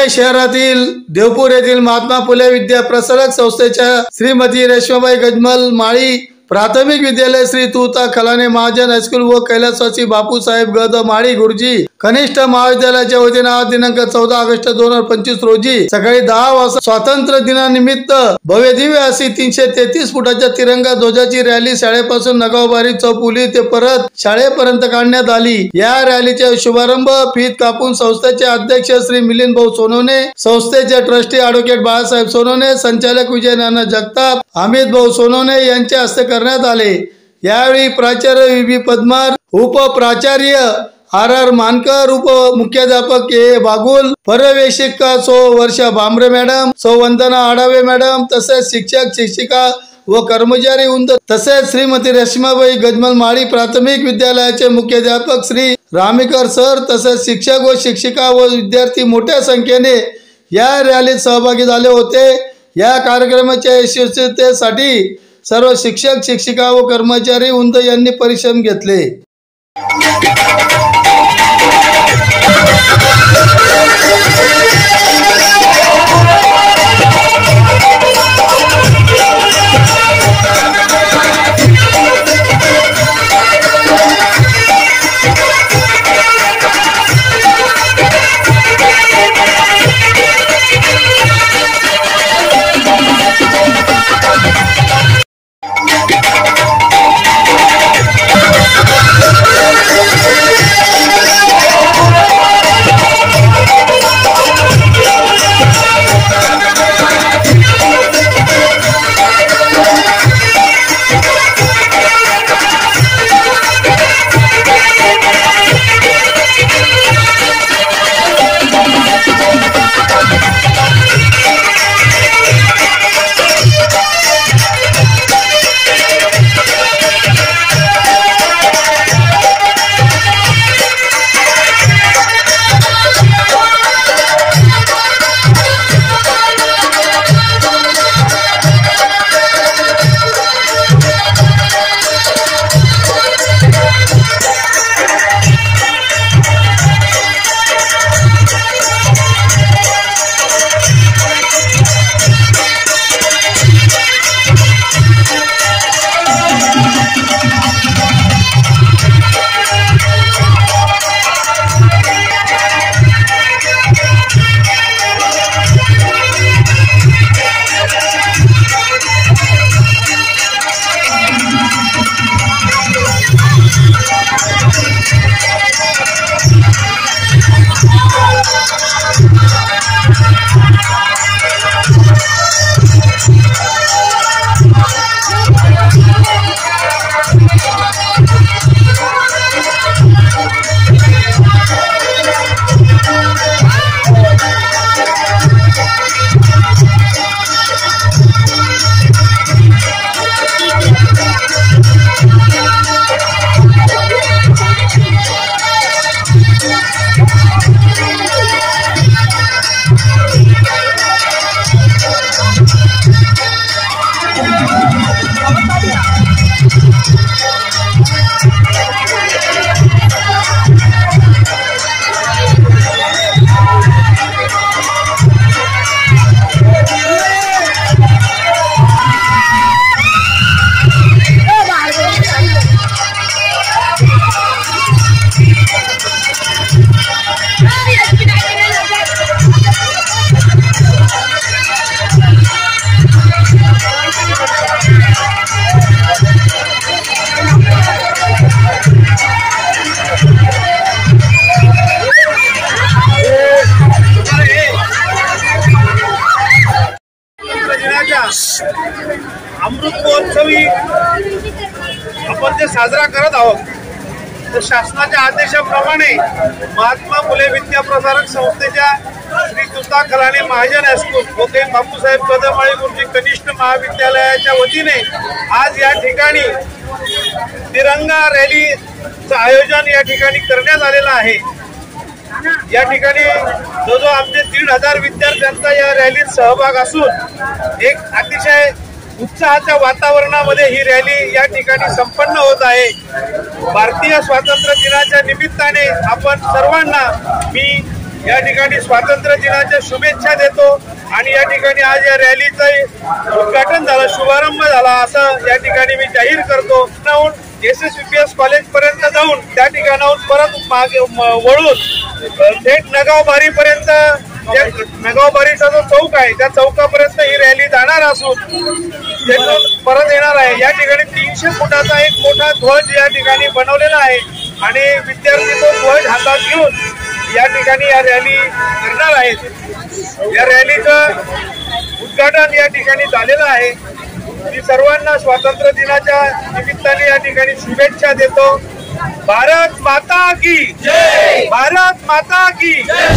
पुणे शहरातील देवपूर येथील महात्मा फुले विद्या प्रसारक संस्थेच्या श्रीमती रेश्माबाई गजमल माळी प्राथमिक विद्यालय श्री तुता खलाने महाजन हायस्कूल व कैलासवासी बापूसाहेब गद माळी गुरुजी कनिष्ठ महाविद्यालयाच्या वतीने आज दिनांक 14 ऑगस्ट 2025 रोजी सकाळी 10 वाजता स्वातंत्र्य दिनानिमित्त भव्य दिव्य अशी 333 फुटाच्या तिरंगा ध्वजाची रॅली शाळेपासून नगावबारी चौपुली ते परत शाळेपर्यंत काढण्यात आली। या रॅलीचा शुभारंभ फीत कापून संस्थेचे अध्यक्ष श्री मिलिंद भाऊ सोनवणे, संस्थेचे ट्रस्टी ॲडव्होकेट बाळासाहेब सोनवणे, संचालक विजय नाना जगताप, अमित भाऊ सोनवणे यांच्या हस्ते करण्यात आले। यावेळी प्राचार्य व्ही पद्मार, उपप्राचार्य आर मानकर, उपमुख्याध्यापक के बागुल, पर्यवेक्षिका सो वर्षा भामरे मॅडम, सो वंदना आडावे मॅडम, तसेच शिक्षक शिक्षिका व कर्मचारी वृंद तसेच श्रीमती रेश्माबाई गजमल माळी प्राथमिक विद्यालयाचे मुख्याध्यापक श्री रामेकर सर तसेच शिक्षक व शिक्षिका व विद्यार्थी मोठ्या संख्येने या रॅलीत सहभागी झाले होते। या कार्यक्रमाच्या यशस्वीतेसाठी सर्व शिक्षक शिक्षिका व कर्मचारी वृंद यांनी परिश्रम घेतले। अमृत महोत्सवी आपण जे साजरा करत आहोत तर शासनाच्या आदेशाप्रमाणे महात्मा फुले विद्या प्रसारक संस्थेच्या श्री तुता खलाने महाजन हायस्कूल व बापूसाहेब गद माळी गुरुजी कनिष्ठ महाविद्यालयाच्या वतीने आज या ठिकाणी तिरंगा रॅलीचं आयोजन या ठिकाणी करण्यात आलेलं आहे। या ठिकाणी जो आमचे 1,500 विद्यार्थ्यांचा या रॅलीत सहभाग असून एक अतिशय उत्साहाच्या वातावरणामध्ये ही रॅली या ठिकाणी संपन्न होत आहे। भारतीय स्वातंत्र्य दिनाच्या निमित्ताने आपण सर्वांना मी या ठिकाणी स्वातंत्र्य दिनाच्या शुभेच्छा देतो आणि या ठिकाणी आज या रॅलीचं उद्घाटन झालं, शुभारंभ झाला असं या ठिकाणी मी जाहीर करतो. SSVPS कॉलेज पर्यंत जाऊन त्या ठिकाणाहून परत मागे वळून थेट नगावबारी पर्यंत, नगावबारीचा जो चौक आहे त्या चौकापर्यंत ही रॅली जाणार असून तिथून परत येणार आहे. या ठिकाणी 300 फुटाचा एक मोठा ध्वज या ठिकाणी बनवलेला आहे आणि विद्यार्थी तो ध्वज हातात घेऊन या ठिकाणी या रॅली करणार आहेत. या रॅलीचं उद्घाटन या ठिकाणी झालेलं आहे. मी सर्वांना स्वातंत्र्य दिनाच्या निमित्ताने या ठिकाणी शुभेच्छा देतो. भारत माता की जय, भारत माता की जय.